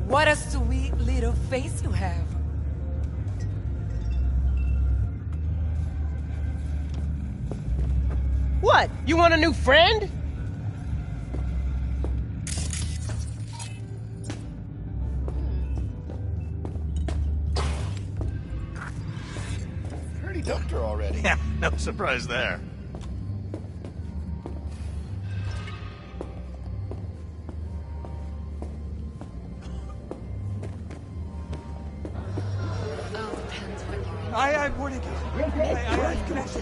What a sweet little face you have. What? You want a new friend? Pretty dumped her already. Yeah, no surprise there. I have warning you. I have connection.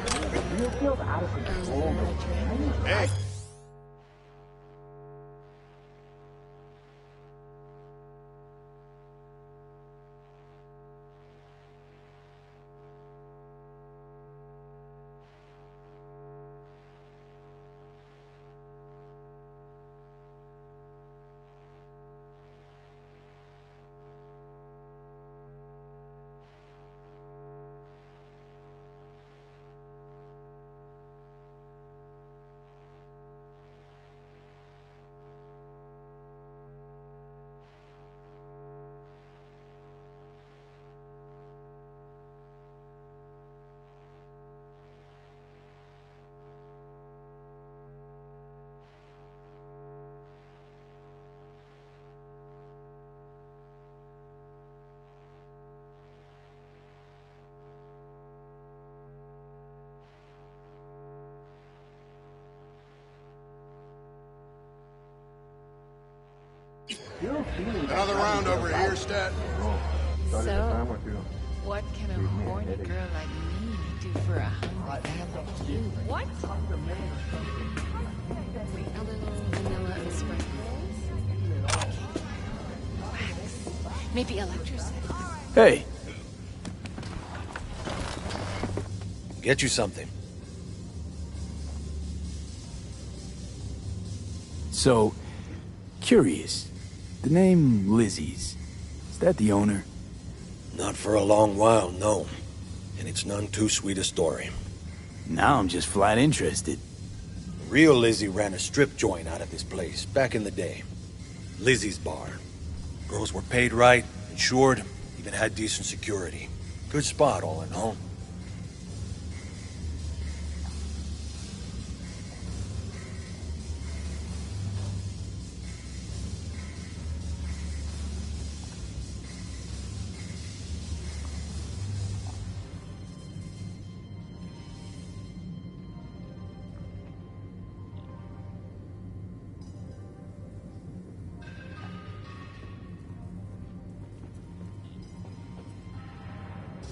Hey. Another round over here, Stat. So, what can a horny girl like me do for a hungry man like you? What? A little vanilla and sprinkles. Wax. Maybe electricity. Hey. Get you something. So, curious. The name Lizzie's. Is that the owner? Not for a long while, no. And it's none too sweet a story. Now I'm just flat interested. Real Lizzie ran a strip joint out of this place, back in the day. Lizzie's Bar. Girls were paid right, insured, even had decent security. Good spot, all in all.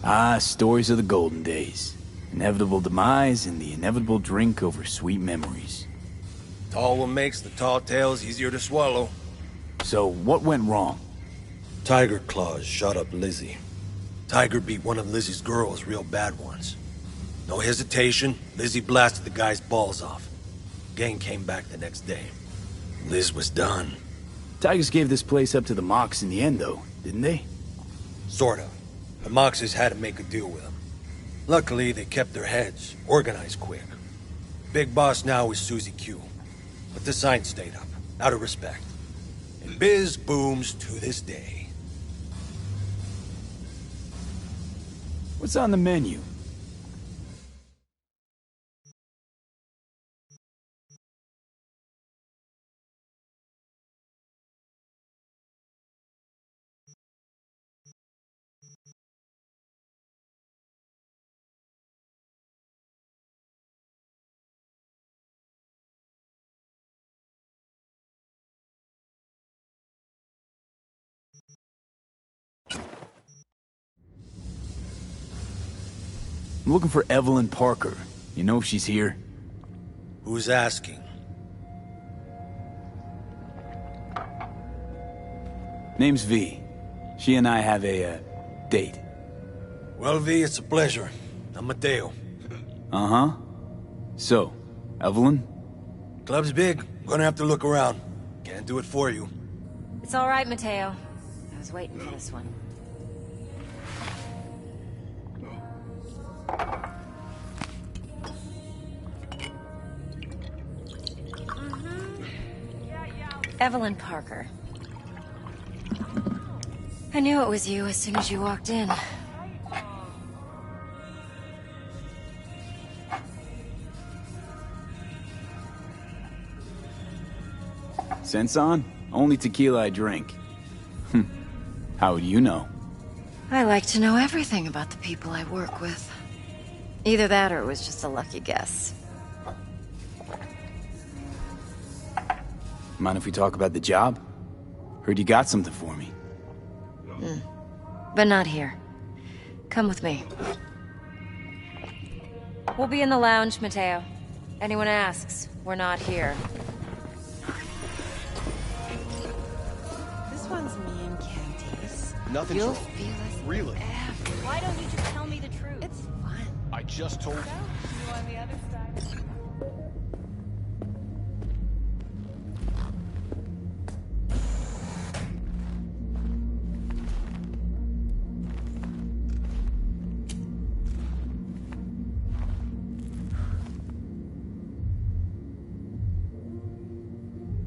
Ah, stories of the golden days. Inevitable demise and the inevitable drink over sweet memories. Tall one makes the tall tales easier to swallow. So, what went wrong? Tiger Claws shot up Lizzie. Tiger beat one of Lizzie's girls real bad once. No hesitation, Lizzie blasted the guy's balls off. Gang came back the next day. Liz was done. Tigers gave this place up to the Mox in the end, though, didn't they? Sorta. The Moxes had to make a deal with them. Luckily, they kept their heads, organized quick. Big boss now is Susie Q. But the sign stayed up, out of respect. And biz booms to this day. What's on the menu? I'm looking for Evelyn Parker. You know if she's here? Who's asking? Name's V. She and I have a, date. Well, V, it's a pleasure. I'm Mateo. Uh-huh. So, Evelyn? Club's big. Gonna have to look around. Can't do it for you. It's all right, Mateo. I was waiting for this one. Evelyn Parker. I knew it was you as soon as you walked in. Sense on? Only tequila I drink. How would you know? I like to know everything about the people I work with. Either that or it was just a lucky guess. Mind if we talk about the job? Heard you got something for me. But not here. Come with me. We'll be in the lounge, Mateo. Anyone asks, we're not here. This one's me and Candice. Nothing's You'll wrong. feel us. Really? Why don't you just tell me the truth? It's fun. I just told you. You on the other side.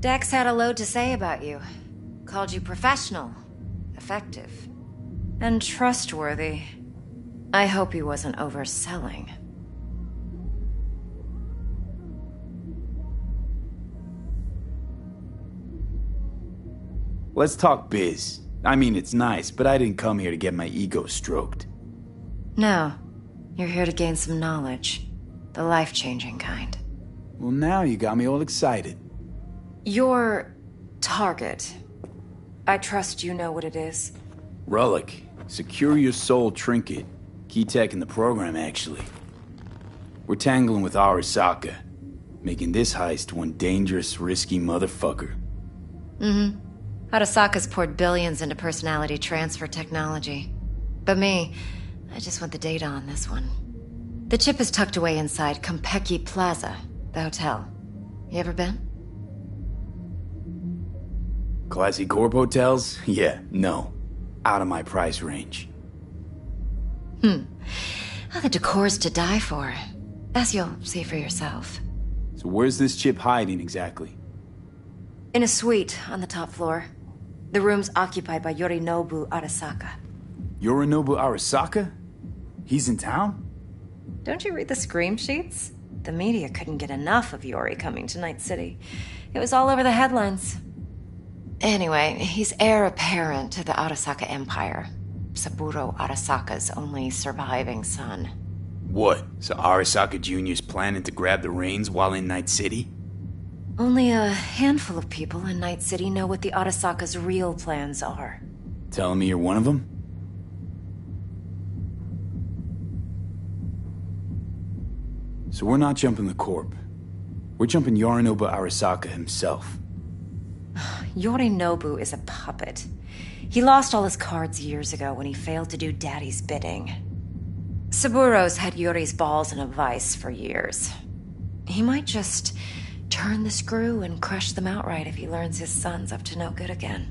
Dex had a load to say about you. Called you professional, effective, and trustworthy. I hope he wasn't overselling. Let's talk biz. I mean, it's nice, but I didn't come here to get my ego stroked. No, you're here to gain some knowledge. The life-changing kind. Well, now you got me all excited. Your target. I trust you know what it is. Relic. Secure your soul trinket. Key tech in the program, actually. We're tangling with Arasaka, making this heist one dangerous, risky motherfucker. Arasaka's poured billions into personality transfer technology. But me, I just want the data on this one. The chip is tucked away inside Konpeki Plaza, the hotel. You ever been? Classy corp hotels? Yeah, no. Out of my price range. Oh, the decor's to die for. As you'll see for yourself. So where's this chip hiding exactly? In a suite on the top floor. The room's occupied by Yorinobu Arasaka. Yorinobu Arasaka? He's in town? Don't you read the scream sheets? The media couldn't get enough of Yori coming to Night City. It was all over the headlines. Anyway, he's heir apparent to the Arasaka Empire. Saburo Arasaka's only surviving son. What? So Arasaka Jr.'s planning to grab the reins while in Night City? Only a handful of people in Night City know what the Arasaka's real plans are. Telling me you're one of them? So we're not jumping the Corp. We're jumping Yorinobu Arasaka himself. Yorinobu is a puppet. He lost all his cards years ago when he failed to do Daddy's bidding. Saburo's had Yori's balls in a vice for years. He might just turn the screw and crush them outright if he learns his son's up to no good again.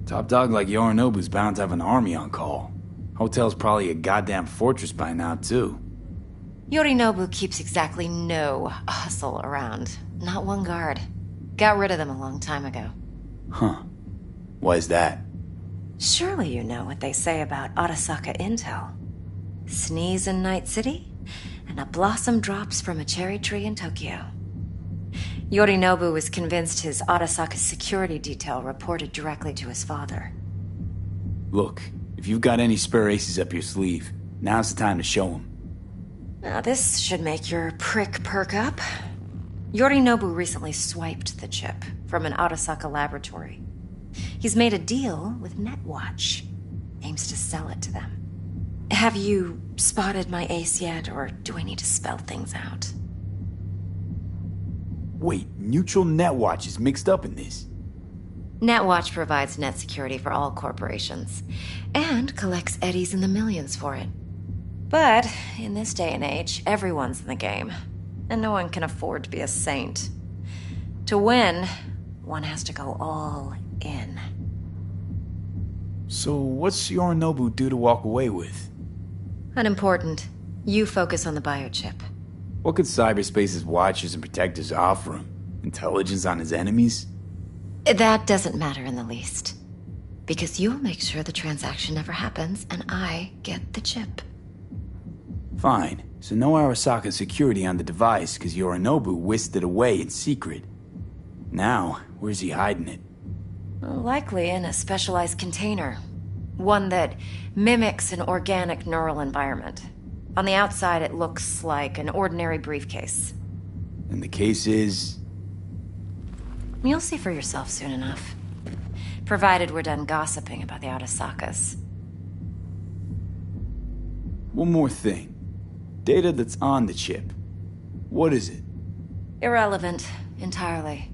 Top dog like Yorinobu's bound to have an army on call. Hotel's probably a goddamn fortress by now, too. Yorinobu keeps exactly no hustle around. Not one guard. Got rid of them a long time ago. Huh. Why is that? Surely you know what they say about Arasaka intel. Sneeze in Night City, and a blossom drops from a cherry tree in Tokyo. Yorinobu was convinced his Arasaka security detail reported directly to his father. Look, if you've got any spare aces up your sleeve, now's the time to show them. Now this should make your prick perk up. Yorinobu recently swiped the chip from an Arasaka laboratory. He's made a deal with Netwatch. Aims to sell it to them. Have you spotted my ace yet, or do I need to spell things out? Wait, Neutral Netwatch is mixed up in this. Netwatch provides net security for all corporations, and collects eddies in the millions for it. But in this day and age, everyone's in the game, and no one can afford to be a saint. To win, one has to go all in. So what's Yorinobu due to walk away with? Unimportant. You focus on the biochip. What could cyberspace's watchers and protectors offer him? Intelligence on his enemies? That doesn't matter in the least. Because you'll make sure the transaction never happens, and I get the chip. Fine. So no Arasaka security on the device, because Yorinobu whisked it away in secret. Now, where's he hiding it? Likely in a specialized container. One that mimics an organic neural environment. On the outside, it looks like an ordinary briefcase. And the case is... You'll see for yourself soon enough. Provided we're done gossiping about the Arasakas. One more thing. Data that's on the chip. What is it? Irrelevant, entirely.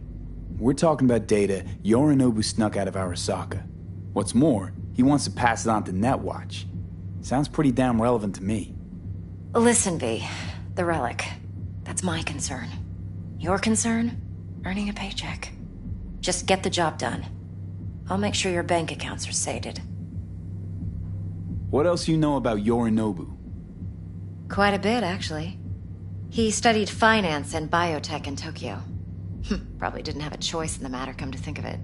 We're talking about data Yorinobu snuck out of Arasaka. What's more, he wants to pass it on to Netwatch. Sounds pretty damn relevant to me. Listen, V. The relic. That's my concern. Your concern? Earning a paycheck. Just get the job done. I'll make sure your bank accounts are sated. What else you know about Yorinobu? Quite a bit, actually. He studied finance and biotech in Tokyo. Probably didn't have a choice in the matter, come to think of it.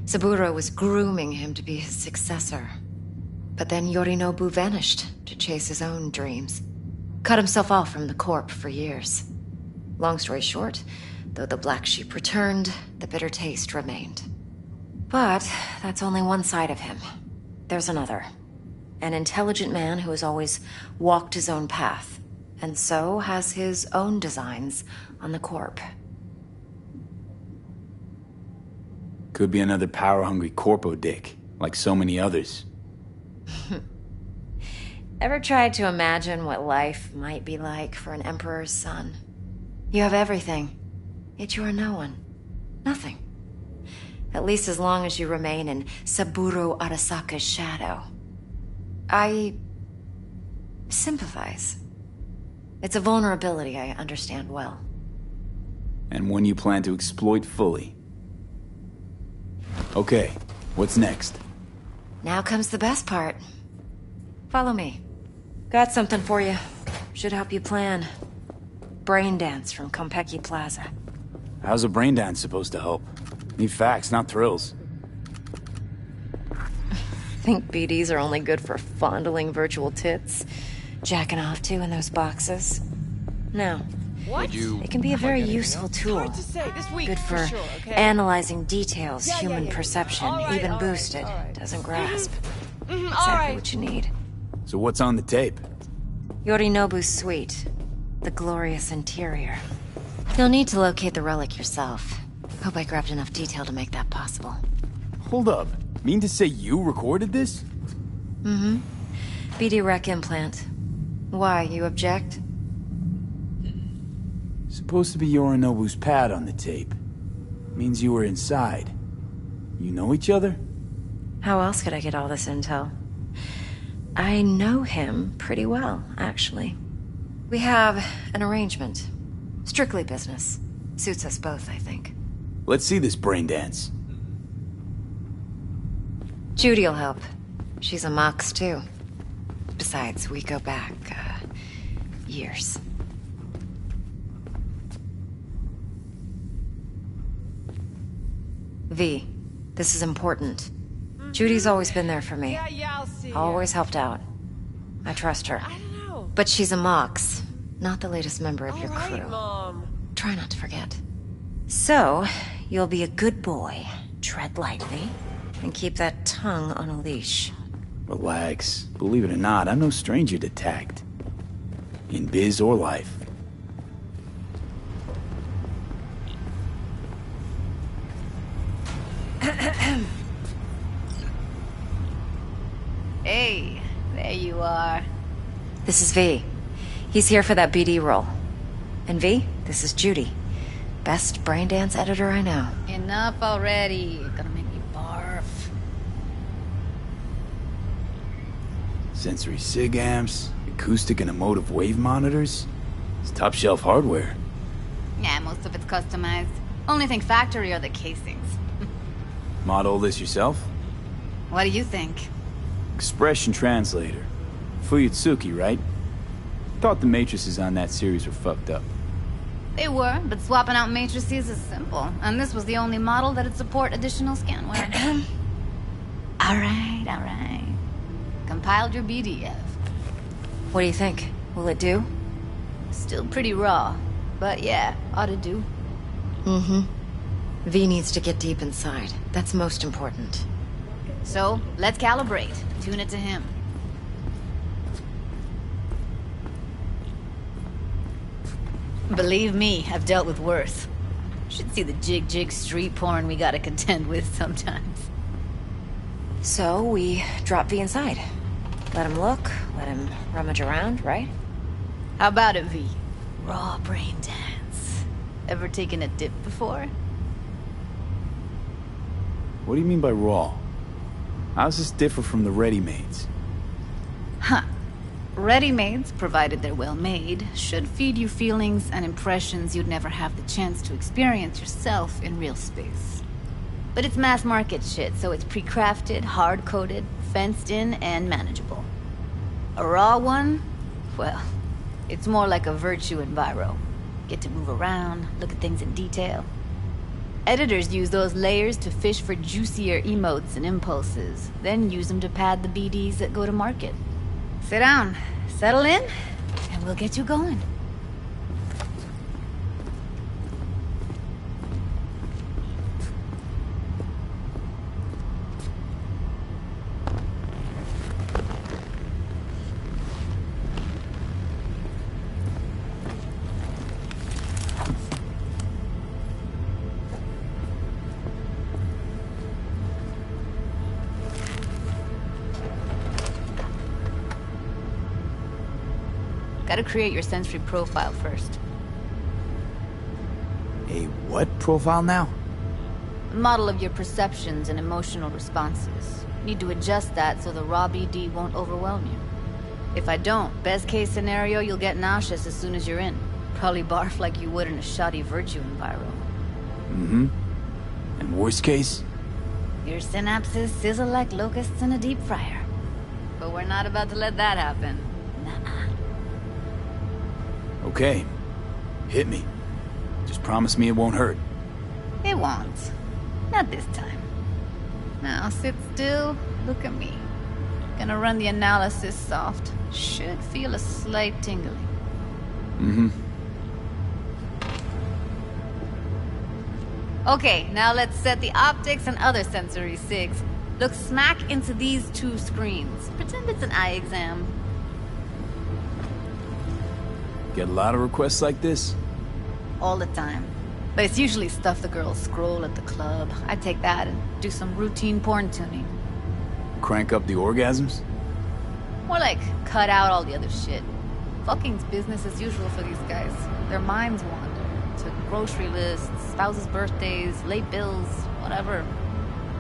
Saburo was grooming him to be his successor. But then Yorinobu vanished to chase his own dreams. Cut himself off from the Corp for years. Long story short, though the black sheep returned, the bitter taste remained. But that's only one side of him. There's another. An intelligent man who has always walked his own path, and so has his own designs on the Corp. Could be another power-hungry corpo dick, like so many others. Ever tried to imagine what life might be like for an emperor's son? You have everything, yet you are no one. Nothing. At least as long as you remain in Saburo Arasaka's shadow. I sympathize. It's a vulnerability I understand well. And one you plan to exploit fully. Okay, what's next? Now comes the best part. Follow me. Got something for you. Should help you plan. Brain dance from Konpeki Plaza. How's a brain dance supposed to help? Need facts, not thrills. Think BDs are only good for fondling virtual tits? Jacking off to in those boxes? No. What? It can be a very useful tool. Hard to say. This week, Good for sure, okay? analyzing details Yeah, human yeah. perception, All right, even all right, boosted, all right. doesn't grasp. All Exactly right. what you need. So what's on the tape? Yorinobu's suite. The glorious interior. You'll need to locate the relic yourself. Hope I grabbed enough detail to make that possible. Hold up. Mean to say you recorded this? Mm-hmm. BD Rec implant. Why, you object? Supposed to be Yorinobu's pad on the tape. Means you were inside. You know each other? How else could I get all this intel? I know him pretty well, actually. We have an arrangement. Strictly business. Suits us both, I think. Let's see this brain dance. Judy'll help. She's a Mox, too. Besides, we go back, years. V, this is important. Judy's always been there for me. Yeah, I'll see. Always helped out. I trust her. I don't know. But she's a Mox, not the latest member of your All right, crew. Mom. Try not to forget. So, you'll be a good boy, tread lightly, and keep that tongue on a leash. Relax. Believe it or not, I'm no stranger to tact. In biz or life. Hey, there you are. This is V. He's here for that BD role. And V, this is Judy. Best brain dance editor I know. Enough already. You're gonna make me barf. Sensory sig amps, acoustic and emotive wave monitors. It's top shelf hardware. Yeah, most of it's customized. Only thing factory are the casings. Model this yourself? What do you think? Expression translator. Fuyutsuki, right? Thought the matrices on that series were fucked up. They were, but swapping out matrices is simple. And this was the only model that'd support additional scanware. All right. Compiled your BDF. What do you think? Will it do? Still pretty raw, but yeah, ought to do. Mm-hmm. V needs to get deep inside. That's most important. So, let's calibrate. Tune it to him. Believe me, I've dealt with worse. Should see the jig street porn we gotta contend with sometimes. So, we drop V inside. Let him look, let him rummage around, right? How about it, V? Raw brain dance. Ever taken a dip before? What do you mean by raw? How's this differ from the ready-mades? Huh. Ready-mades, provided they're well made, should feed you feelings and impressions you'd never have the chance to experience yourself in real space. But it's mass market shit, so it's pre-crafted, hard-coded, fenced in, and manageable. A raw one? Well, it's more like a virtue enviro. Get to move around, look at things in detail. Editors use those layers to fish for juicier emotes and impulses, then use them to pad the BDs that go to market. Sit down, settle in, and we'll get you going. Gotta create your sensory profile first. A what profile now? A model of your perceptions and emotional responses. Need to adjust that so the raw BD won't overwhelm you. If I don't, best case scenario, you'll get nauseous as soon as you're in. Probably barf like you would in a shoddy virtue enviro. Mm-hmm. And worst case? Your synapses sizzle like locusts in a deep fryer. But we're not about to let that happen. Nuh-uh. Okay. Hit me. Just promise me it won't hurt. It won't. Not this time. Now sit still, look at me. Gonna run the analysis soft. Should feel a slight tingling. Mm-hmm. Okay, now let's set the optics and other sensory sigs. Look smack into these two screens. Pretend it's an eye exam. Get a lot of requests like this? All the time. But it's usually stuff the girls scroll at the club. I take that and do some routine porn tuning. Crank up the orgasms? More like cut out all the other shit. Fucking's business as usual for these guys. Their minds wander to grocery lists, spouses' birthdays, late bills, whatever.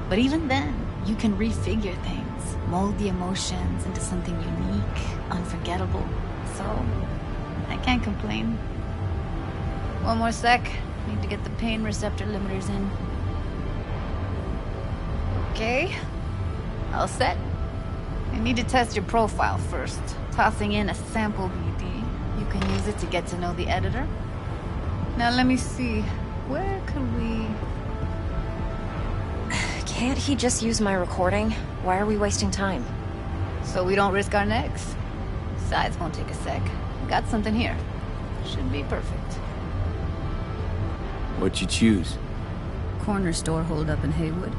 But even then, you can refigure things, mold the emotions into something unique, unforgettable. So, I can't complain. One more sec. Need to get the pain receptor limiters in. Okay. All set. I need to test your profile first. Tossing in a sample BD. You can use it to get to know the editor. Now let me see. Where could we... Can't he just use my recording? Why are we wasting time? So we don't risk our necks. Besides, won't take a sec. Got something here. Should be perfect. What'd you choose? Corner store holdup in Haywood.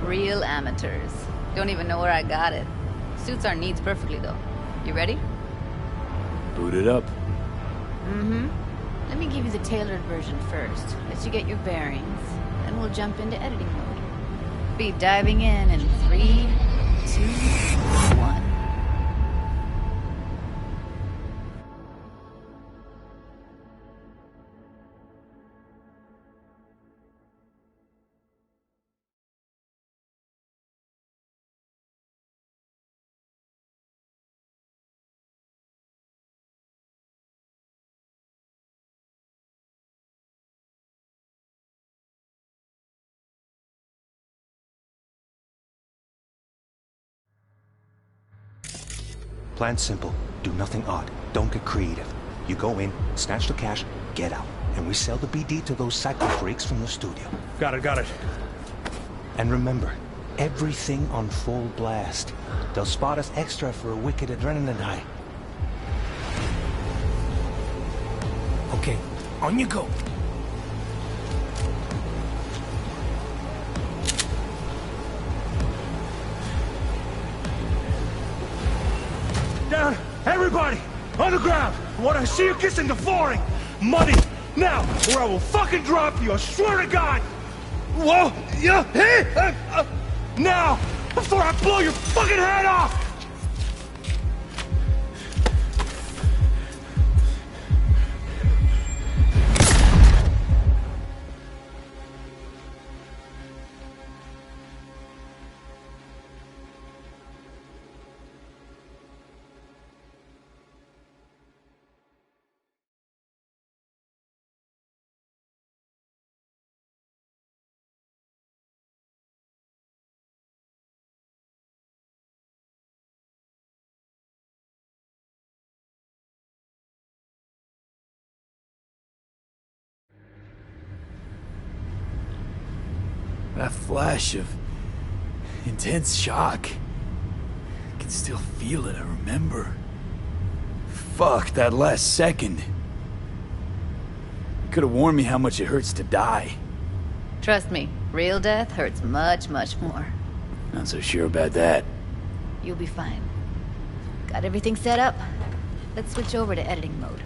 Real amateurs. Don't even know where I got it. Suits our needs perfectly, though. You ready? Boot it up. Mm-hmm. Let me give you the tailored version first. Let you get your bearings. Then we'll jump into editing mode. Be diving in 3, 2, 1. Plan simple. Do nothing odd. Don't get creative. You go in, snatch the cash, get out. And we sell the BD to those psycho freaks from the studio. Got it. And remember, Everything on full blast. They'll spot us extra for a wicked adrenaline high. Okay, on you go. Down! Everybody! On the ground! I want to see you kissing the flooring! Money! Now! Or I will fucking drop you! I swear to God! Whoa! Yeah! Hey! Now! Before I blow your fucking head off! That flash of intense shock. I can still feel it, I remember. Fuck, that last second. Could have warned me how much it hurts to die. Trust me, real death hurts much, much more. Not so sure about that. You'll be fine. Got everything set up? Let's switch over to editing mode.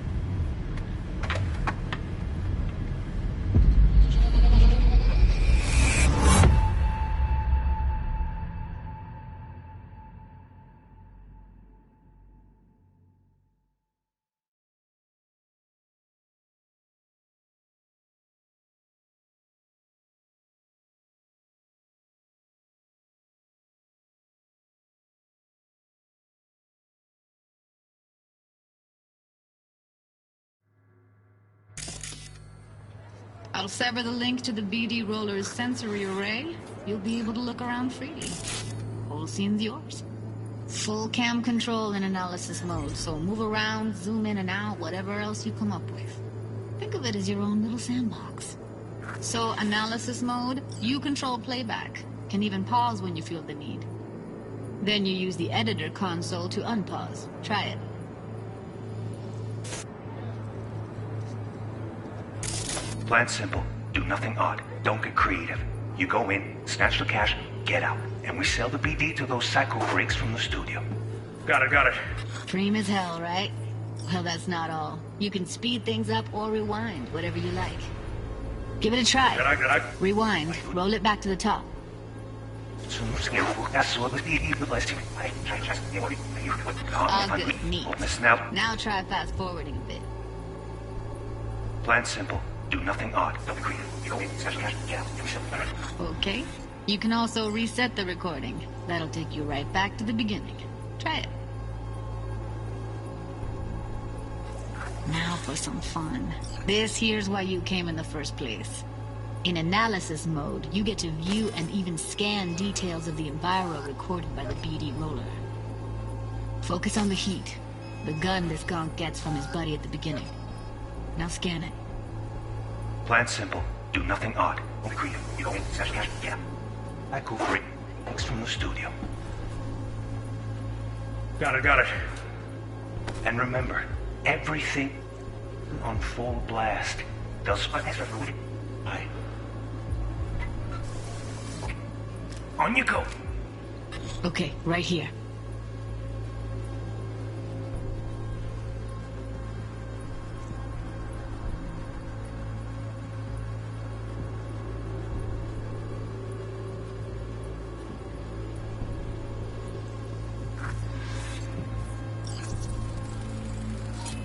I'll sever the link to the BD Roller's sensory array. You'll be able to look around freely. Whole scene's yours. Full cam control in analysis mode, so move around, zoom in and out, whatever else you come up with. Think of it as your own little sandbox. So, analysis mode, you control playback. Can even pause when you feel the need. Then you use the editor console to unpause. Try it. Plan simple. Do nothing odd. Don't get creative. You go in, snatch the cash, get out. And we sell the BD to those psycho freaks from the studio. Got it. Dream as hell, right? Well, that's not all. You can speed things up or rewind, whatever you like. Give it a try. Rewind. Roll it back to the top. All good. Neat. Now try fast forwarding a bit. Plan simple. Do nothing odd. Don't be creative. You go in, snatch the cash, get out. Okay. You can also reset the recording. That'll take you right back to the beginning. Try it. Now for some fun. This here's why you came in the first place. In analysis mode, you get to view and even scan details of the enviro recorded by the BD Roller. Focus on the heat. The gun this gonk gets from his buddy at the beginning. Now scan it. Plan simple. Do nothing odd. Don't be creative. You go in, snatch the cash, get out. Psycho freak. Thanks from the studio. Got it. And remember, everything on full blast. They'll spot extra for wicked. Aye. On you go. Okay, right here.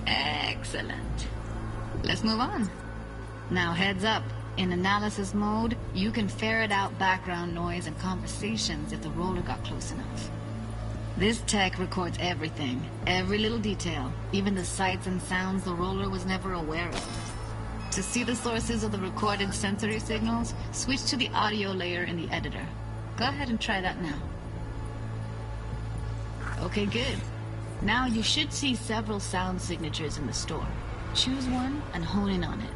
Excellent. Let's move on. Now heads up. In analysis mode, you can ferret out background noise and conversations if the roller got close enough. This tech records everything, every little detail, even the sights and sounds the roller was never aware of. To see the sources of the recorded sensory signals, switch to the audio layer in the editor. Go ahead and try that now. Okay, good. Now you should see several sound signatures in the store. Choose one and hone in on it.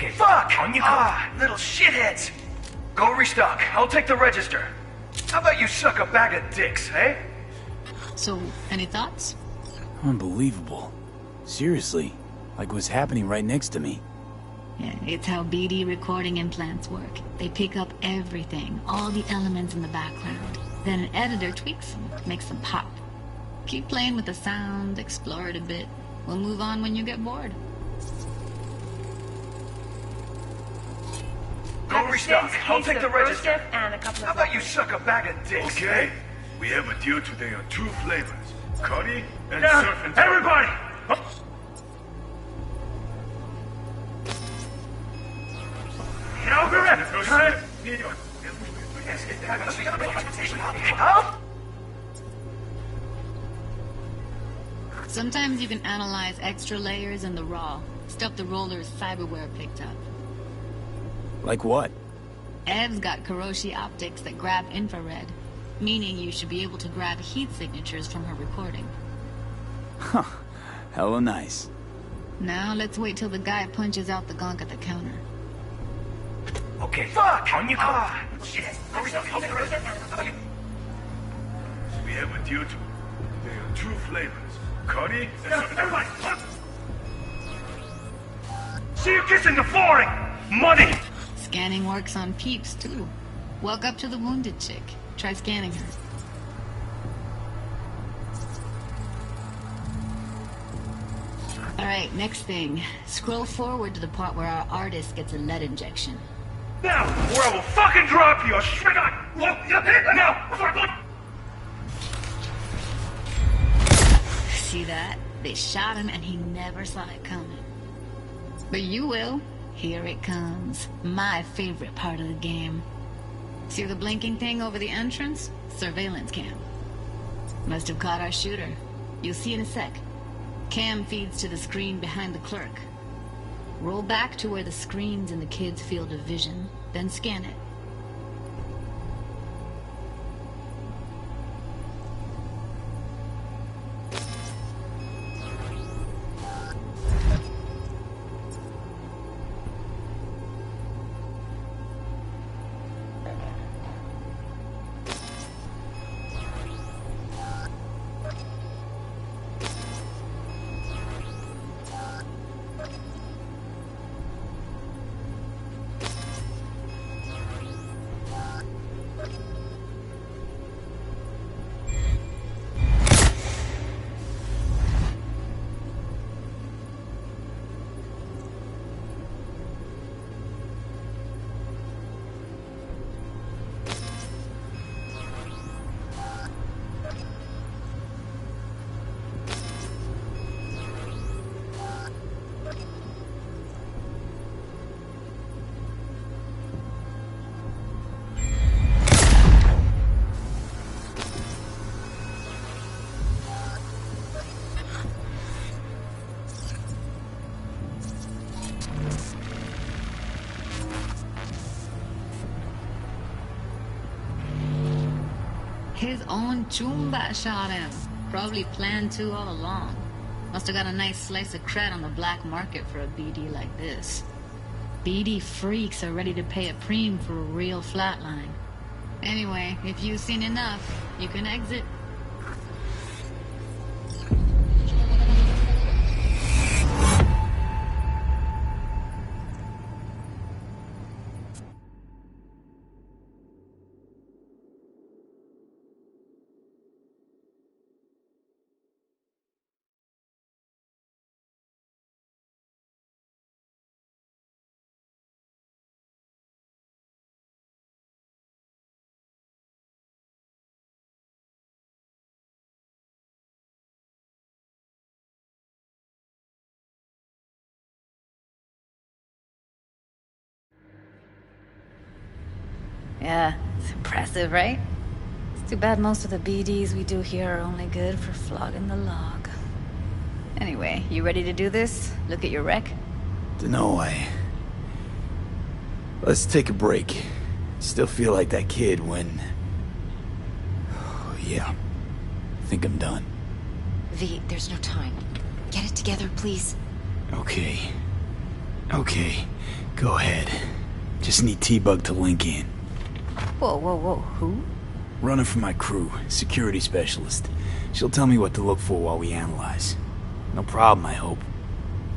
Okay, fuck! On you go. Little shitheads! Go restock. I'll take the register. How about you suck a bag of dicks, eh? So, any thoughts? Unbelievable. Seriously, like what's happening right next to me. Yeah, it's how BD recording implants work. They pick up everything, all the elements in the background. Then an editor tweaks them, makes them pop. Keep playing with the sound, explore it a bit. We'll move on when you get bored. Go restock. I'll take the register. And a couple How of about you suck a bag of dicks? Okay, we have a deal today on 2 flavors. Cuddy and Surf and everybody! Sometimes you can analyze extra layers in the raw, stuff the roller's cyberware picked up. Like what? Ev's got Kiroshi optics that grab infrared, meaning you should be able to grab heat signatures from her recording. Huh. Hella nice. Now let's wait till the guy punches out the gunk at the counter. Okay, fuck! On you go. Shit. Go restock. I'll take the register. We have a deal today on 2 flavors. Cuddy and Surf and everybody! See you kissing the flooring! Money! Scanning works on peeps, too. Walk up to the wounded chick. Try scanning her. Alright, next thing. Scroll forward to the part where our artist gets a lead injection. Now, or I will fucking drop you! Straight on! Now! See that? They shot him and he never saw it coming. But you will. Here it comes. My favorite part of the game. See the blinking thing over the entrance? Surveillance cam. Must have caught our shooter. You'll see in a sec. Cam feeds to the screen behind the clerk. Roll back to where the screen's in the kid's field of vision, then scan it. His own Chumba shot him. Probably planned to all along. Must have got a nice slice of cred on the black market for a BD like this. BD freaks are ready to pay a preem for a real flatline. Anyway, if you've seen enough, you can exit. Yeah, it's impressive, right? It's too bad most of the BDs we do here are only good for flogging the log. Anyway, you ready to do this? Look at your rec? Dunno, Let's take a break. Still feel like that kid when... Oh, yeah. Think I'm done. V, there's no time. Get it together, please. Okay. Okay, go ahead. Just need T-Bug to link in. Whoa, whoa, whoa, who? Running for my crew, security specialist. She'll tell me what to look for while we analyze. No problem, I hope.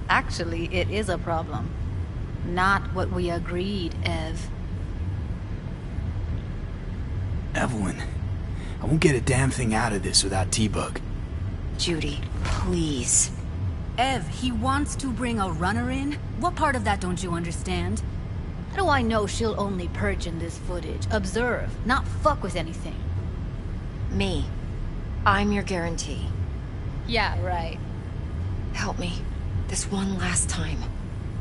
Actually, it is a problem. Not what we agreed, Ev. Evelyn, I won't get a damn thing out of this without T-Bug. Judy, please. Ev, he wants to bring a runner in? What part of that don't you understand? How do I know she'll only perch in this footage, observe, not fuck with anything? Me. I'm your guarantee. Yeah, right. Help me. This one last time.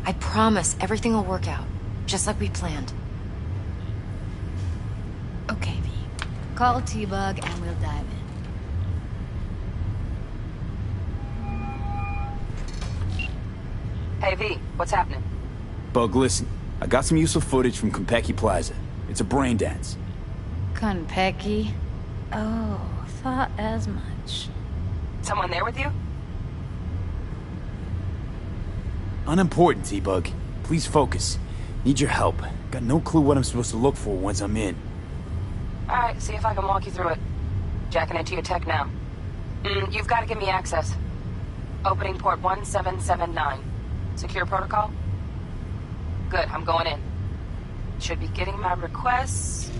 I promise everything will work out, just like we planned. Okay, V. Call T-Bug and we'll dive in. Hey, V, what's happening? Bug, listen. I got some useful footage from Konpeki Plaza. It's a brain dance. Konpeki? Oh, thought as much. Someone there with you? Unimportant, T-Bug. Please focus. Need your help. Got no clue what I'm supposed to look for once I'm in. Alright, see if I can walk you through it. Jacking into your tech now. You've got to give me access. Opening port 1779. Secure protocol? Good, I'm going in. Should be getting my request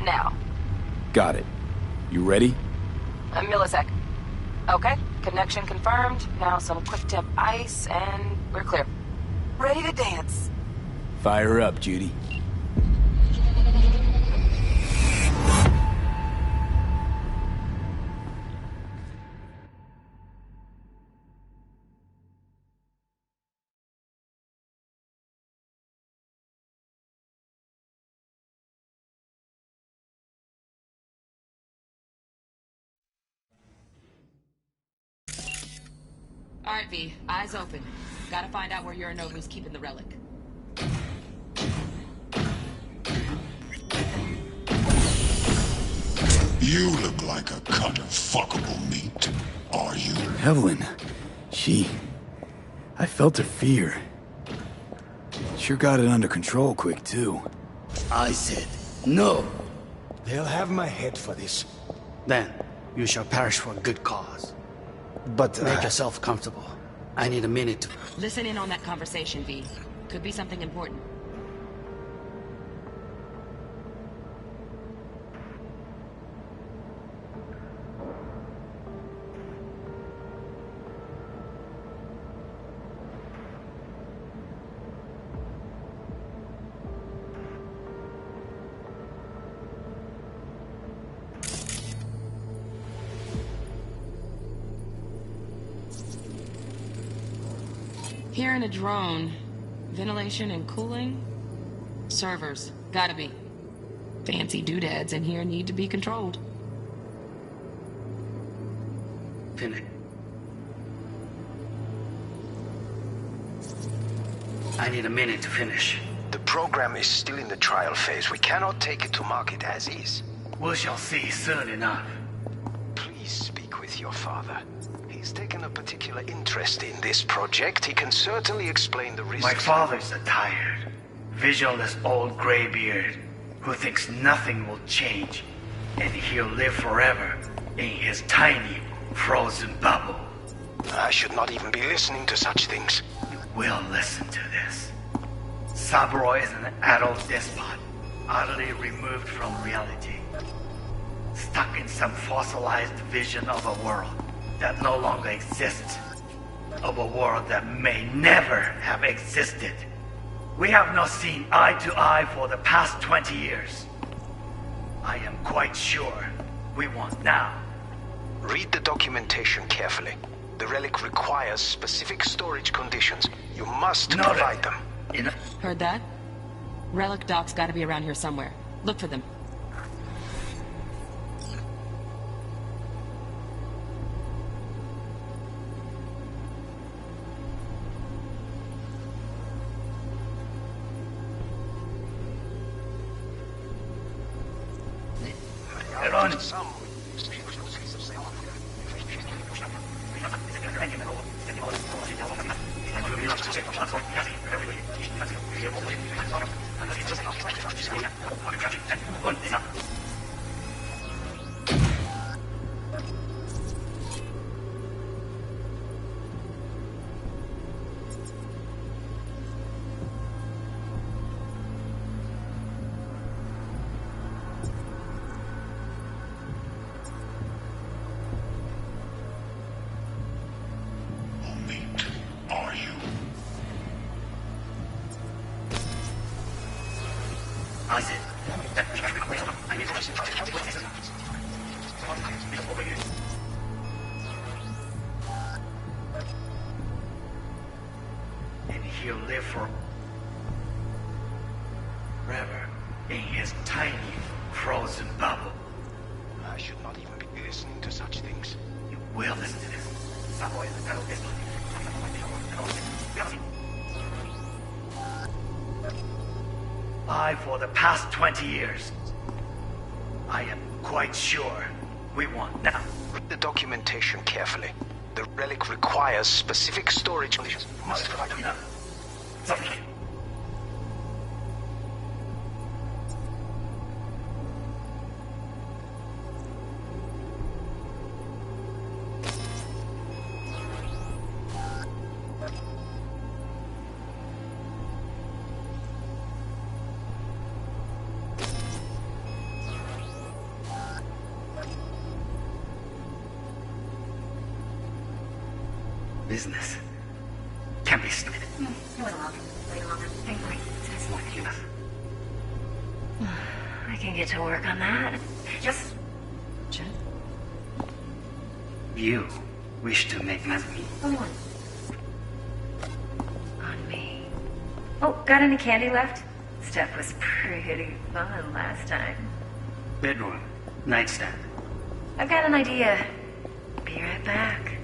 now. Got it. You ready? A millisec. Okay, connection confirmed. Now some quick tip ice and we're clear. Ready to dance. Fire up, Judy. Alright, V. Eyes open. Gotta find out where Yorinobu's keeping the relic. You look like a cut of fuckable meat. Are you? Evelyn. I felt her fear. Sure got it under control quick, too. I said, no. They'll have my head for this. Then, you shall perish for a good cause. But make yourself comfortable. I need a minute to... Listen in on that conversation, V. Could be something important. Here in a drone. Ventilation and cooling? Servers. Gotta be. Fancy doodads in here need to be controlled. Finish. I need a minute to finish. The program is still in the trial phase. We cannot take it to market as is. We shall see soon enough. Please speak with your father. He's taken a particular interest in this project. He can certainly explain the risks. My father's a tired, visionless old graybeard who thinks nothing will change, and he'll live forever in his tiny, frozen bubble. I should not even be listening to such things. We'll listen to this. Saburo is an adult despot, utterly removed from reality. Stuck in some fossilized vision of a world that no longer exists. Of a world that may never have existed. We have not seen eye to eye for the past 20 years. I am quite sure we won't now. Read the documentation carefully. The relic requires specific storage conditions. You must provide them. Heard that? Relic docs gotta be around here somewhere. Look for them. Realize it. And he'll live forever in his tiny frozen bubble. I should not even be listening to such things. You will listen to this. For the past 20 years, I am quite sure we won. Now, read the documentation carefully. The relic requires specific storage conditions. Must provide enough. Something. Business can be started. I can get to work on that. Just... You wish to make me. On me. Oh, got any candy left? Stuff was pretty fun last time. Bedroom, nightstand. I've got an idea. Be right back.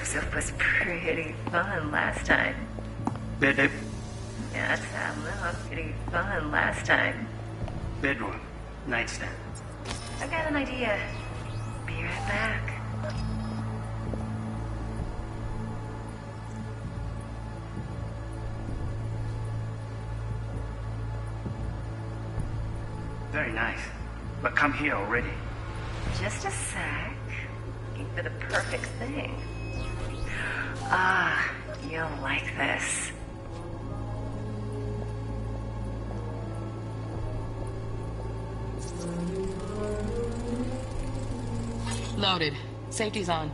Stuff was pretty fun last time. Bed. Yeah, that was pretty fun last time. Bedroom, nightstand. I've got an idea. Be right back. Very nice. But come here already. Just a sec. Looking for the perfect thing. Ah, you'll like this. Loaded. Safety's on.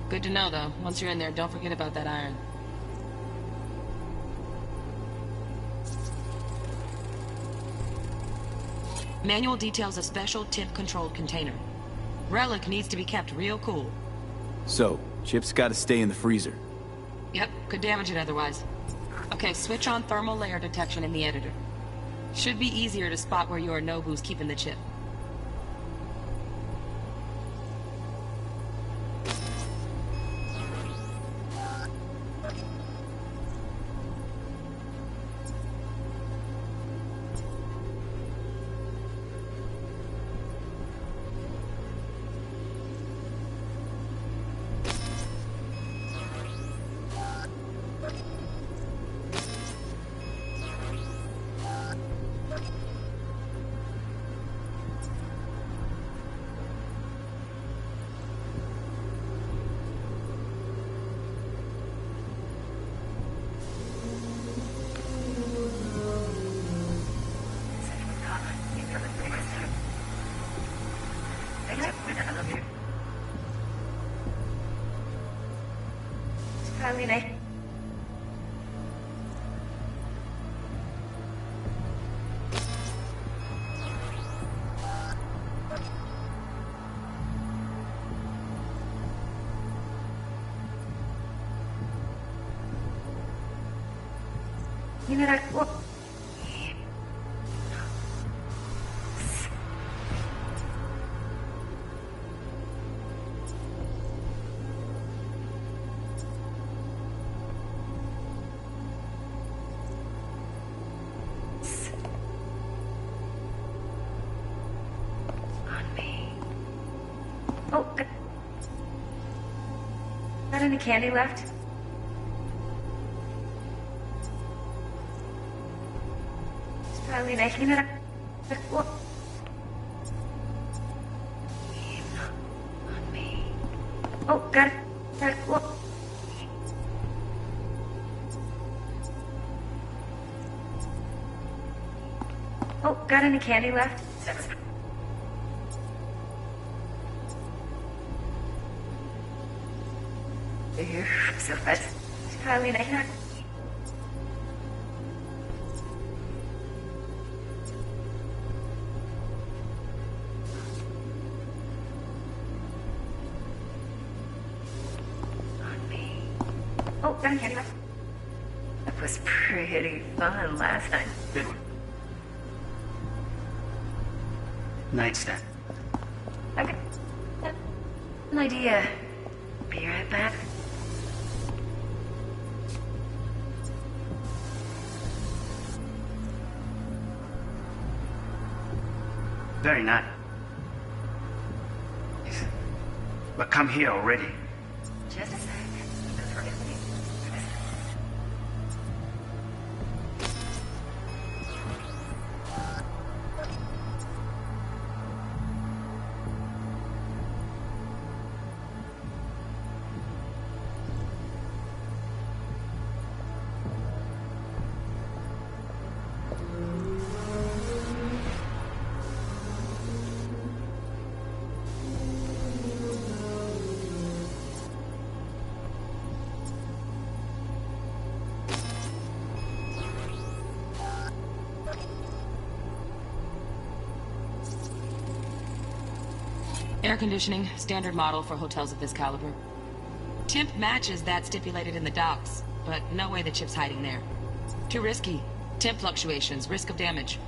Good to know, though. Once you're in there, don't forget about that iron. Manual details a special tip-controlled container. Relic needs to be kept real cool. So, Chip's gotta stay in the freezer. Yep, could damage it otherwise. Okay, switch on thermal layer detection in the editor. Should be easier to spot where Yorinobu's keeping the chip. Oh, got any candy left? It's probably making it up. On me. Oh, got it. Oh, got any candy left? Sufat. Sekali na yan. Oh, done, Candy. That was pretty fun last time. Good one. Nightstand. Okay. An idea. Be right back. Very nice. But come here already. Just a sec. That's right. Air conditioning, standard model for hotels of this caliber. Temp matches that stipulated in the docs, but no way the chip's hiding there. Too risky. Temp fluctuations, risk of damage.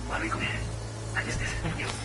Mami, come here. I just this.